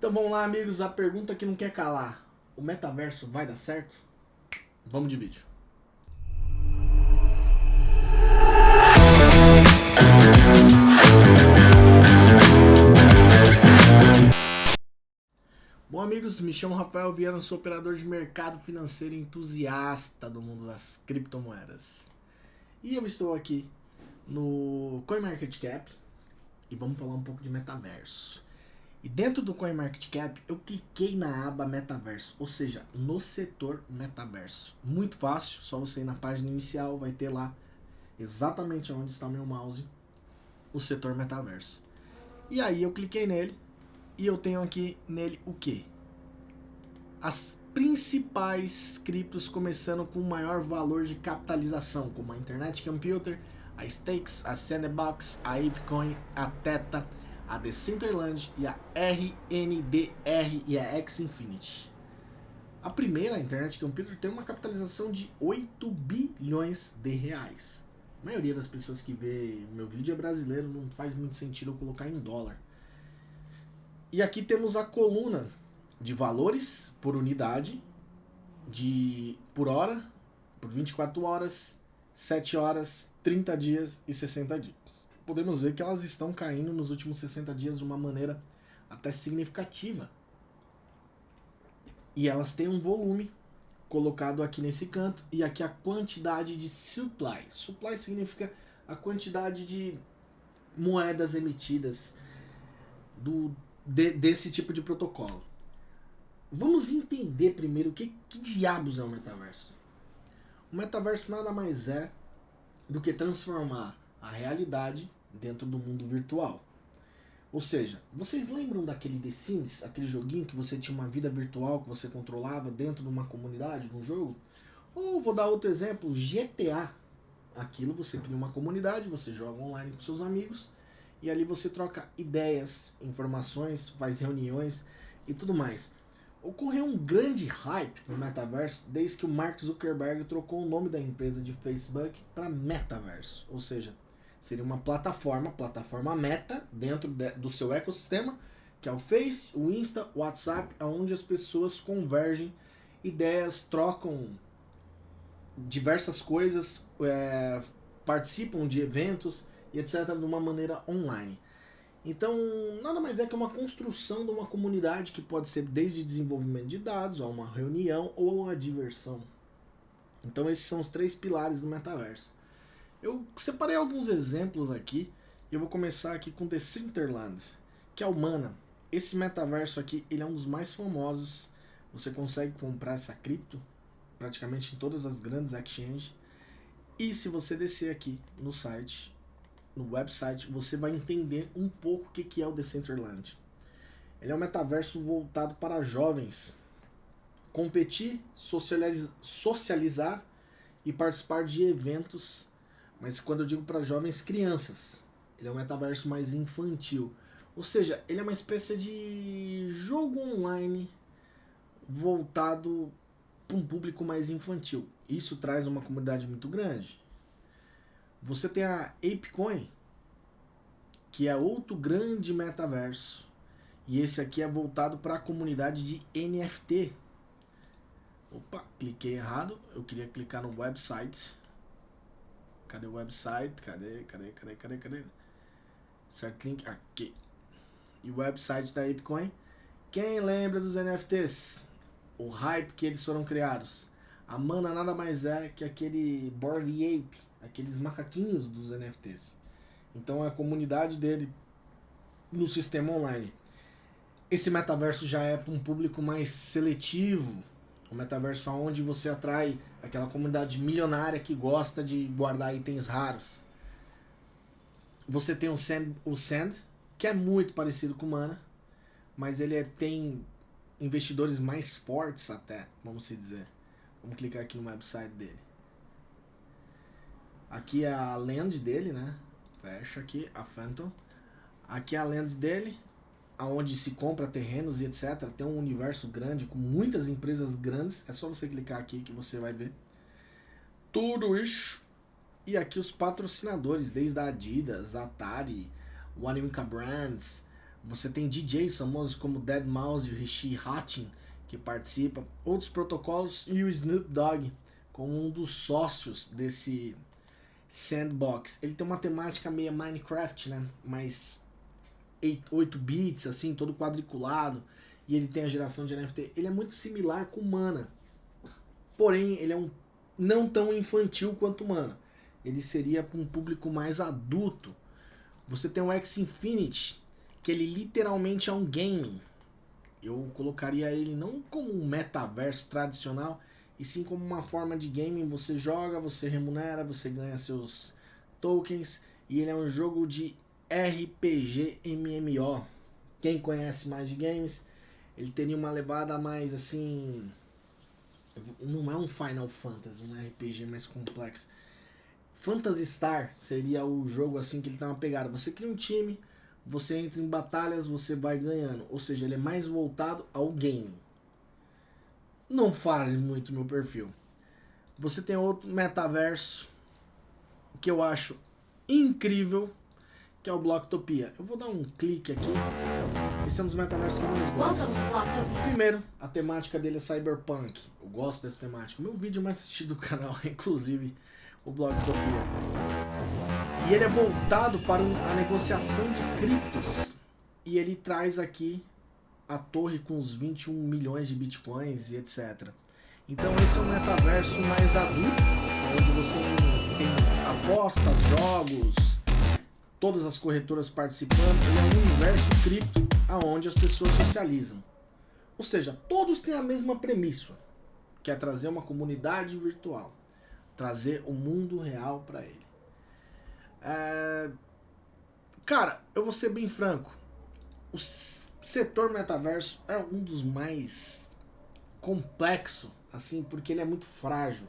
Então vamos lá, amigos, a pergunta que não quer calar. O metaverso vai dar certo? Vamos de vídeo. Bom, amigos, me chamo Rafael Viana, sou operador de mercado financeiro entusiasta do mundo das criptomoedas. E eu estou aqui no CoinMarketCap e vamos falar um pouco de metaverso. E dentro do CoinMarketCap eu cliquei na aba metaverso, ou seja, no setor metaverso. Muito fácil, só você ir na página inicial, vai ter lá exatamente onde está meu mouse, o setor metaverso. E aí eu cliquei nele e eu tenho aqui nele o quê? As principais criptos começando com o maior valor de capitalização, como a Internet Computer, a Stakes, a Sandbox, a Apecoin, a Theta, a Decentraland e a RNDR e a X-Infinity. A primeira, a Internet Computer, tem uma capitalização de 8 bilhões de reais. A maioria das pessoas que vê meu vídeo é brasileiro, não faz muito sentido eu colocar em dólar. E aqui temos a coluna de valores por unidade, por hora, por 24 horas, 7 horas, 30 dias e 60 dias. Podemos ver que elas estão caindo nos últimos 60 dias de uma maneira até significativa. E elas têm um volume colocado aqui nesse canto e aqui a quantidade de supply. Supply significa a quantidade de moedas emitidas desse tipo de protocolo. Vamos entender primeiro que diabos é o metaverso. O metaverso nada mais é do que transformar a realidade dentro do mundo virtual. Ou seja, vocês lembram daquele The Sims, aquele joguinho que você tinha uma vida virtual que você controlava dentro de uma comunidade, de um jogo? Ou vou dar outro exemplo, GTA. Aquilo você cria uma comunidade, você joga online com seus amigos e ali você troca ideias, informações, faz reuniões e tudo mais. Ocorreu um grande hype no metaverso desde que o Mark Zuckerberg trocou o nome da empresa de Facebook para Metaverso, ou seja, seria uma plataforma meta dentro do seu ecossistema, que é o Face, o Insta, o WhatsApp, onde as pessoas convergem, ideias, trocam diversas coisas, participam de eventos e etc. de uma maneira online. Então, nada mais é que uma construção de uma comunidade que pode ser desde desenvolvimento de dados, a uma reunião ou a diversão. Então, esses são os 3 pilares do metaverso. Eu separei alguns exemplos aqui e eu vou começar aqui com Decentraland, que é o Mana. Esse metaverso aqui, ele é um dos mais famosos. Você consegue comprar essa cripto praticamente em todas as grandes exchanges. E se você descer aqui no site, no website, você vai entender um pouco o que é o Decentraland. Ele é um metaverso voltado para jovens competir, socializar e participar de eventos, mas quando eu digo para jovens, crianças. Ele é um metaverso mais infantil, ou seja, ele é uma espécie de jogo online voltado para um público mais infantil. Isso traz uma comunidade muito grande. Você tem a Apecoin, que é outro grande metaverso. E esse aqui é voltado para a comunidade de NFT. Opa, cliquei errado. Eu queria clicar no website. Cadê o website? Cadê? Certo link? Aqui. E o website da Apecoin. Quem lembra dos NFTs? O hype que eles foram criados. A Mana nada mais é que aquele Bored Ape, aqueles macaquinhos dos NFTs. Então é a comunidade dele no sistema online. Esse metaverso já é para um público mais seletivo. Um metaverso onde você atrai aquela comunidade milionária que gosta de guardar itens raros. Você tem o Sand, que é muito parecido com o Mana, mas ele tem investidores mais fortes até, vamos se dizer. Vamos clicar aqui no website dele. Aqui é a land dele, né? Fecha aqui, a Phantom. Aqui é a land dele, onde se compra terrenos e etc. Tem um universo grande, com muitas empresas grandes. É só você clicar aqui que você vai ver tudo isso. E aqui os patrocinadores, desde a Adidas, Atari, One Brands, Você tem DJs famosos como Deadmau5 e o Rishi Hatim que participam, outros protocolos e o Snoop Dogg como um dos sócios desse sandbox. Ele tem uma temática meio Minecraft, né? Mais 8 bits, assim, todo quadriculado. E ele tem a geração de NFT. Ele é muito similar com Mana. Porém, ele é não tão infantil quanto Mana. Ele seria para um público mais adulto. Você tem o Axie Infinity, que ele literalmente é um game. Eu colocaria ele não como um metaverso tradicional, e sim como uma forma de gaming. Você joga, você remunera, você ganha seus tokens, e ele é um jogo de RPG MMO. Quem conhece mais de games, ele teria uma levada mais assim, não é um Final Fantasy, um RPG mais complexo. Phantasy Star seria o jogo assim que ele tá uma pegada. Você cria um time, você entra em batalhas, você vai ganhando. Ou seja, ele é mais voltado ao game. Não faz muito meu perfil. Você tem outro metaverso que eu acho incrível, que é o Blocktopia. Eu vou dar um clique aqui. Esse é um dos metaversos que eu mais gosto. Primeiro, a temática dele é cyberpunk. Eu gosto dessa temática. O meu vídeo mais assistido do canal é inclusive o Blocktopia. E ele é voltado para a negociação de criptos. E ele traz aqui a torre com os 21 milhões de bitcoins e etc. Então esse é um metaverso mais adulto, onde você tem apostas, jogos, todas as corretoras participando. Ele é um universo cripto onde as pessoas socializam. Ou seja, todos têm a mesma premissa, que é trazer uma comunidade virtual, trazer o mundo real para ele. Cara, eu vou ser bem franco, o setor metaverso é um dos mais complexos, assim, porque ele é muito frágil.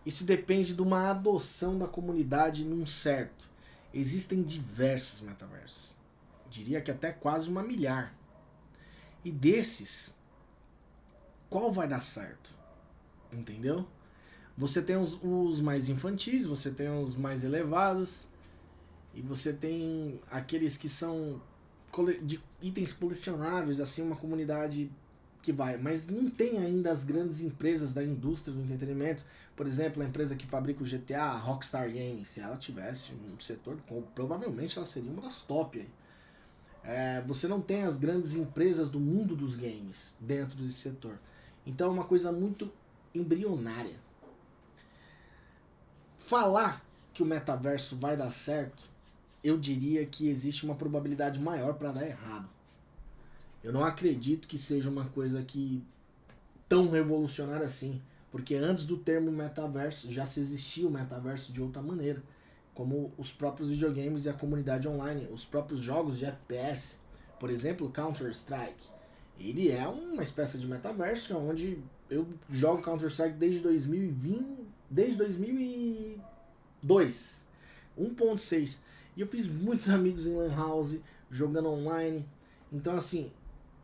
Isso depende de uma adoção da comunidade num certo. Existem diversos metaversos, diria que até quase 1 milhar. E desses, qual vai dar certo? Entendeu? Você tem os mais infantis, você tem os mais elevados, e você tem aqueles que são de itens colecionáveis, assim, uma comunidade que vai. Mas não tem ainda as grandes empresas da indústria do entretenimento. Por exemplo, a empresa que fabrica o GTA, a Rockstar Games. Se ela tivesse um setor, provavelmente ela seria uma das top aí. Você não tem as grandes empresas do mundo dos games dentro desse setor. Então é uma coisa muito embrionária. Falar que o metaverso vai dar certo, eu diria que existe uma probabilidade maior para dar errado. Eu não acredito que seja uma coisa que tão revolucionária assim, porque antes do termo metaverso já se existia o metaverso de outra maneira, como os próprios videogames e a comunidade online, os próprios jogos de FPS, por exemplo, Counter-Strike. Ele é uma espécie de metaverso onde eu jogo Counter-Strike desde 2020, desde 2002, 1.6. E eu fiz muitos amigos em Lan House, jogando online. Então assim,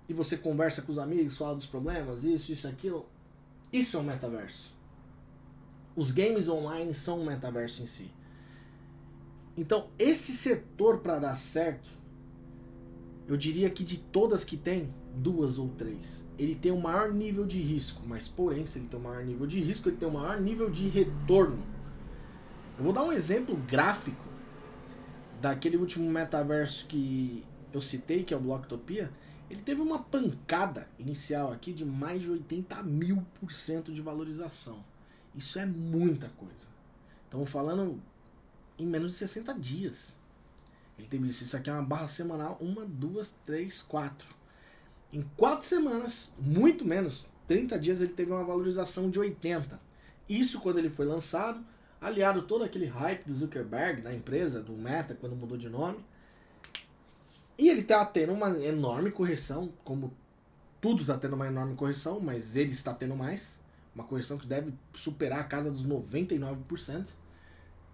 e você conversa com os amigos, fala dos problemas, isso, aquilo. Isso é um metaverso. Os games online são um metaverso em si. Então, esse setor para dar certo, eu diria que de todas que tem, 2 ou 3. Ele tem o maior nível de risco, mas porém, se ele tem o maior nível de risco, ele tem o maior nível de retorno. Eu vou dar um exemplo gráfico daquele último metaverso que eu citei, que é o Blocktopia. Ele teve uma pancada inicial aqui de mais de 80.000% de valorização. Isso é muita coisa. Estamos falando em menos de 60 dias. Ele teve isso. Isso aqui é uma barra semanal. 1, 2, 3, 4. Em 4 semanas, muito menos, 30 dias, ele teve uma valorização de 80. Isso quando ele foi lançado, aliado todo aquele hype do Zuckerberg, da empresa, do Meta, quando mudou de nome. E ele está tendo uma enorme correção, como tudo está tendo uma enorme correção, mas ele está tendo mais. Uma correção que deve superar a casa dos 99%,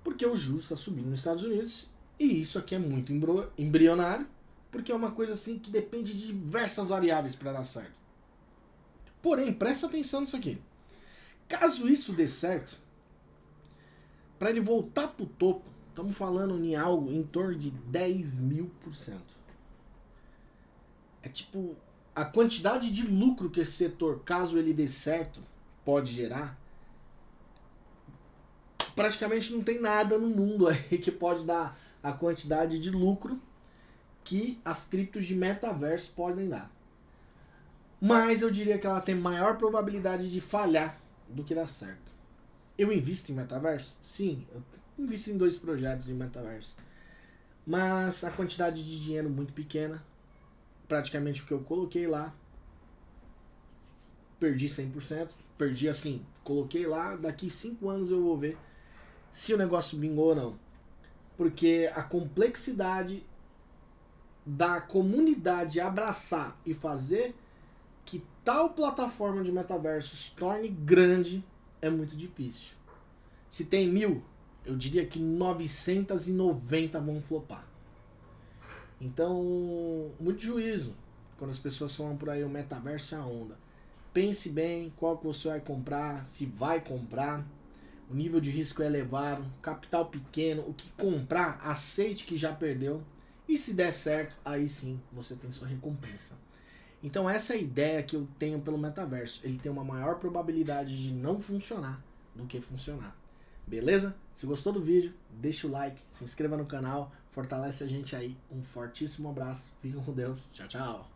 porque o juros está subindo nos Estados Unidos. E isso aqui é muito embrionário, porque é uma coisa assim que depende de diversas variáveis para dar certo. Porém, presta atenção nisso aqui. Caso isso dê certo, para ele voltar para o topo, estamos falando em algo em torno de 10.000%. É tipo, a quantidade de lucro que esse setor, caso ele dê certo, pode gerar, praticamente não tem nada no mundo aí que pode dar a quantidade de lucro que as criptos de metaverso podem dar. Mas eu diria que ela tem maior probabilidade de falhar do que dar certo. Eu invisto em metaverso? Sim, eu invisto em 2 projetos de metaverso. Mas a quantidade de dinheiro muito pequena. Praticamente o que eu coloquei lá, perdi 100%. Perdi assim, coloquei lá, daqui 5 anos eu vou ver se o negócio vingou ou não. Porque a complexidade da comunidade abraçar e fazer que tal plataforma de metaverso se torne grande é muito difícil. Se tem 1000, eu diria que 990 vão flopar. Então, muito juízo quando as pessoas falam por aí o metaverso é a onda. Pense bem qual que você vai comprar, se vai comprar. O nível de risco é elevado, capital pequeno, o que comprar, aceite que já perdeu. E se der certo, aí sim você tem sua recompensa. Então essa é a ideia que eu tenho pelo metaverso. Ele tem uma maior probabilidade de não funcionar do que funcionar. Beleza? Se gostou do vídeo, deixa o like, se inscreva no canal, fortalece a gente aí. Um fortíssimo abraço, fiquem com Deus, tchau, tchau.